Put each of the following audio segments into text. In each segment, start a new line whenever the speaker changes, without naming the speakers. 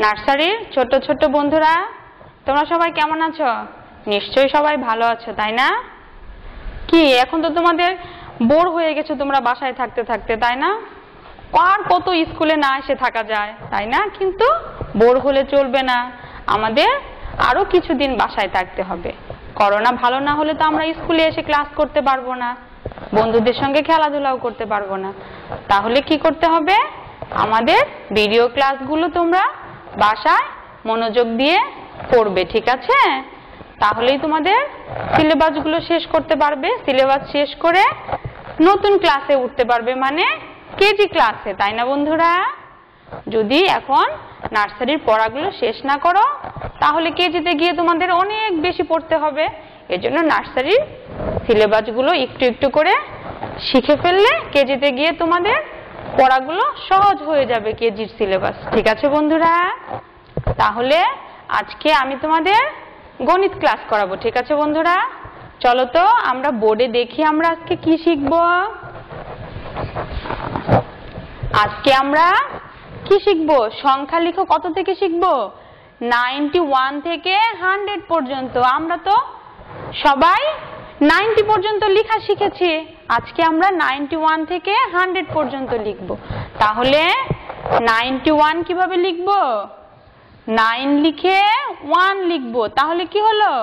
নার্সারির ছোট ছোট বন্ধুরা, তোমরা সবাই কেমন আছো? নিশ্চয়ই সবাই ভালো আছো, তাই না? কি এখন তো তোমাদের বোর হয়ে গেছো তোমরা বাসায় থাকতে থাকতে, তাই না? আর কত স্কুলে না এসে থাকা যায়, তাই না? কিন্তু বোর হলে চলবে না, আমাদের আরো কিছুদিন বাসায় থাকতে হবে। করোনা ভালো না হলে তো আমরা স্কুলে এসে ক্লাস করতে পারবো না, বন্ধুদের সঙ্গে খেলাধুলাও করতে পারবো না। তাহলে কি করতে হবে? আমাদের ভিডিও ক্লাসগুলো তোমরা বাসায় মনোযোগ দিয়ে করবে, ঠিক আছে? তাহলেই তোমাদের সিলেবাসগুলো শেষ করতে পারবে। সিলেবাস শেষ করে নতুন ক্লাসে উঠতে পারবে, মানে কেজি ক্লাসে, তাই না বন্ধুরা? যদি এখন নার্সারির পড়াগুলো শেষ না করো তাহলে কেজিতে গিয়ে তোমাদের অনেক বেশি পড়তে হবে। এজন্য নার্সারির সিলেবাসগুলো একটু একটু করে শিখে ফেললে কেজিতে গিয়ে তোমাদের পড়াগুলো সহজ হয়ে যাবে, কেজির সিলেবাস, ঠিক আছে বন্ধুরা? তাহলে আজকে আমি তোমাদের গণিত ক্লাস করাবো, ঠিক আছে বন্ধুরা? চলো তো আমরা বোর্ডে দেখি আমরা আজকে কি শিখবো। আজকে আমরা কি শিখবো? সংখ্যা লিখো কত থেকে শিখবো? 91 থেকে 100 পর্যন্ত। আমরা তো সবাই 90 পর্যন্ত লেখা শিখেছি, আজকে আমরা 91 থেকে 100 পর্যন্ত লিখব। তাহলে 91 কিভাবে লিখব? 9 লিখে 1 লিখব, তাহলে কি হলো?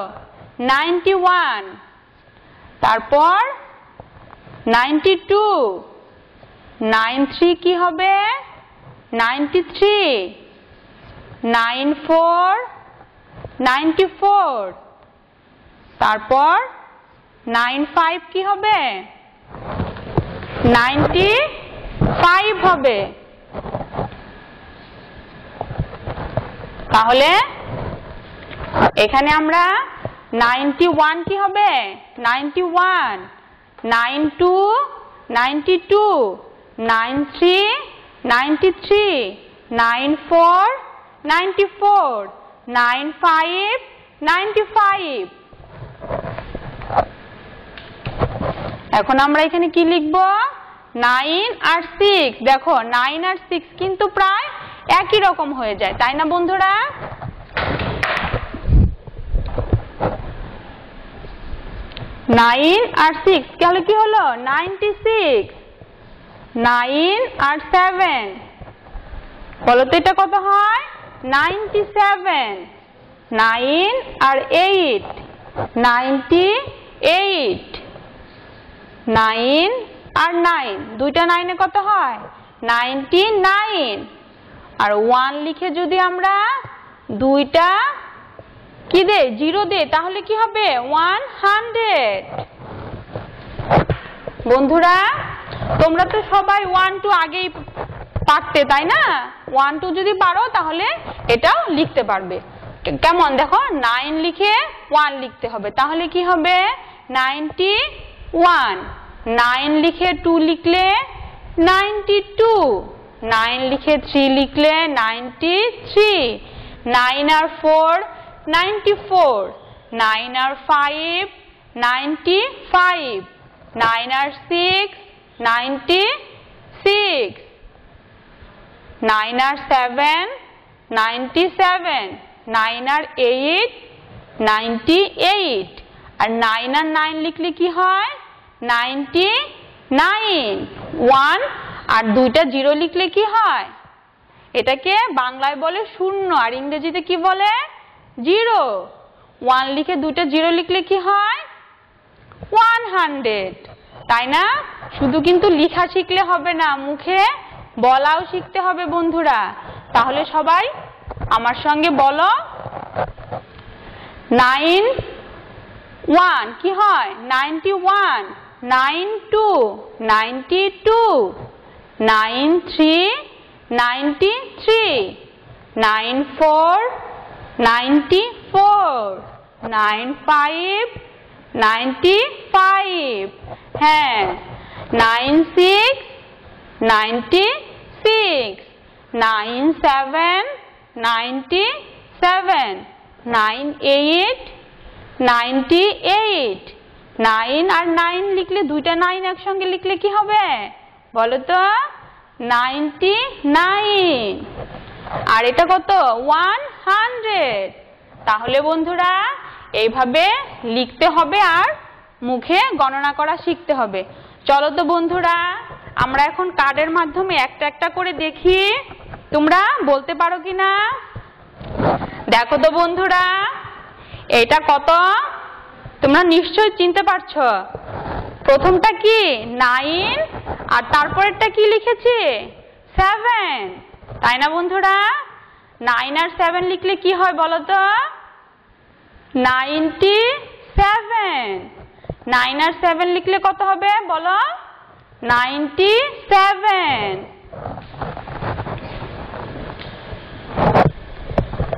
91। তারপর 92, 93 কি হবে? 93, 94, 94। তারপর 95 কি হবে? 95 হবে। তাহলে এখানে আমরা 91 কি হবে? 91, 92, 92, 93, 93, 94, 94, 95, 95। এখন আমরা এখানে কি লিখব? 9 আর 6। দেখো 9 আর 6 কিন্তু প্রায় একই রকম হয়ে যায়, তাই না বন্ধুরা? 9 আর 6 তাহলে কি হলো? 96। 9 আর 7 বলো তো এটা কত হয়? 97। 9 আর 8 98। 9 আর 9 দুইটা 9 এ কত হয়? 99। আর 1 লিখে যদি আমরা দুইটা কি দে? 0 দে, তাহলে কি হবে? 100। বন্ধুরা তোমরা তো সবাই 1 2 আগেই পারতে, তাই না? 1 2 যদি পারো তাহলে এটাও লিখতে পারবে। কেমন দেখো, 9 লিখে 1 লিখতে হবে, তাহলে কি হবে? 91। 9 লিখে 2 লিখলে 92। 9 লিখে 3 লিখলে 93। 9 আর 4 94। 9 আর 5 95। 9 আর 6 96। 9 আর 7 97। 9 আর 8 98। আর 9 আর 9 লিখলে কি হয়? 99। 1 আর দুইটা 0 লিখলে কি হয়? এটাকে বাংলায় বলে শূন্য, আর ইংরেজিতে কি বলে? 0। 1 লিখে দুইটা 0 লিখলে কি হয়? 100, তাই না? শুধু কিন্তু লেখা শিখলে হবে না, মুখে বলাও শিখতে হবে বন্ধুরা। তাহলে সবাই আমার সঙ্গে বলো, 91 কি হয়? 91। 92 92। 93 93। 94 94। 95 95। হ্যাঁ, 96 96। 97 97। 98 98। 9 আর 9 লিখলে দুইটা 9 একসঙ্গে লিখলে কি হবে? বলো তো? 99। আর এটা কত 100। তাহলে বন্ধুরা এইভাবে লিখতে হবে আর মুখে গণনা করা শিখতে হবে। চলো তো বন্ধুরা আমরা এখন কার্ডের মাধ্যমে একটা একটা করে দেখি তোমরা বলতে পারো কিনা। দেখো তো বন্ধুরা এটা কত তোমরা নিশ্চয়ই চিনতে পারছো। প্রথমটা কি 9 আর তারপরেরটা কি লিখেছি 7, তাই না বন্ধুরা? 9 আর 7 লিখলে কি হয় বলো তো? 97। 9 আর 7 লিখলে কত হবে বলো? 97।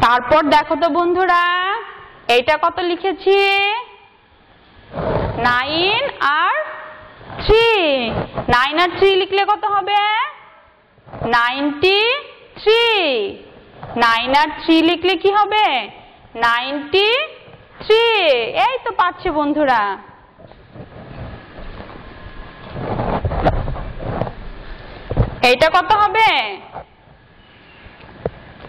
তারপর দেখো তো বন্ধুরা এইটা কত লিখেছি 9 আর 3। 9 আর 3 লিখলে কত হবে? 93। 9 আর 3 লিখলে কি হবে? 93। এই তো পাচ্ছি বন্ধুরা। এইটা কত হবে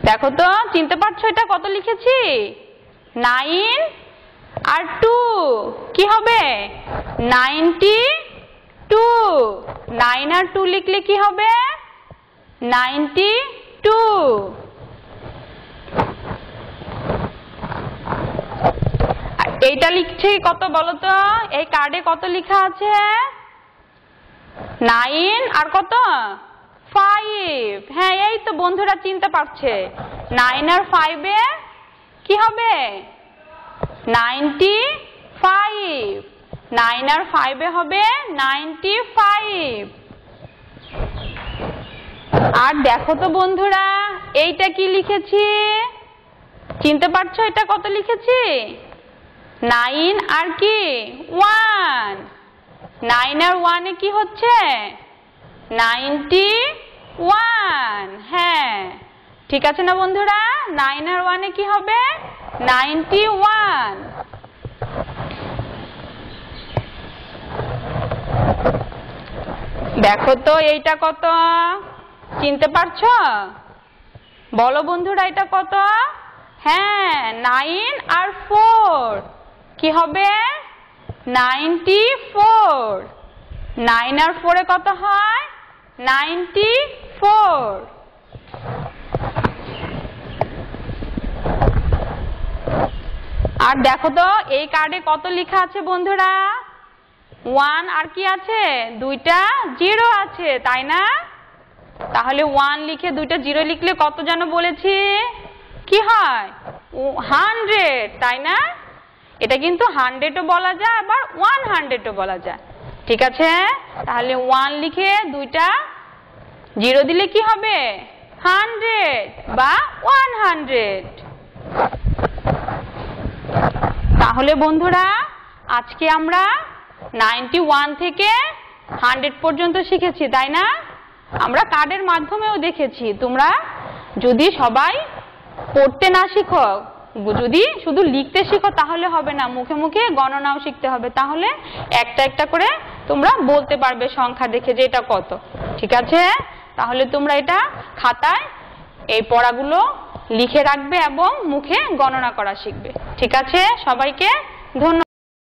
দেখো তো, চিনতে পারছো এটা কত লিখেছি? 9 আর 2 কি হবে? 92। 9 আর 2 লিখলে কি হবে? 92। এইটা লিখছি কত বলো তো? এই কার্ডে কত লেখা আছে? 9 আর কত 5। হ্যাঁ এই তো বন্ধুরা চিনতে পারছে। 9 আর 5 এ কি হবে? 95। 9 আর 5 এ হবে 95। আর দেখো তো বন্ধুরা এইটা কি লিখেছি? চিনতে পারছো এটা কত লিখেছি? 9 আর কি 1। 9 আর 1 এ কি হচ্ছে? 91। হ্যাঁ ঠিক আছে না বন্ধুরা? 9 আর 1 এ কি হবে? 91। দেখো তো এইটা কত চিনতে পারছো? বলো বন্ধুরা এটা কত? হ্যাঁ 9 আর 4 কি হবে? 94। 9 আর 4 এ কত হয়? 94। আর দেখো তো এই কার্ডে কত লেখা আছে বন্ধুরা? 1 আর কি আছে? দুইটা 0 আছে, তাই না? তাহলে 1 লিখে দুইটা 0 লিখলে কত যেন বলেছি? কি হয়? 100, তাই না? এটা কিন্তু 100 ও বলা যায় আবার 100 ও বলা যায়। ঠিক আছে, তাহলে 1 লিখে দুইটা 0 দিলে কি হবে? 100 বা 100। তাহলে বন্ধুরা আজকে আমরা 91 থেকে 100 পর্যন্ত শিখেছি, তাই না? আমরা কার্ডের মাধ্যমেও দেখেছি। তোমরা যদি সবাই পড়তে না শিখো, যদি শুধু লিখতে শিখো তাহলে হবে না, মুখে মুখে গণনাও শিখতে হবে। তাহলে একটা একটা করে তোমরা বলতে পারবে সংখ্যা দেখে যে এটা কত। ঠিক আছে, তাহলে তোমরা এটা খাতায় এই পড়াগুলো লিখে রাখবে এবং মুখে গণনা করা শিখবে। ঠিক আছে, সবাইকে ধন্যবাদ।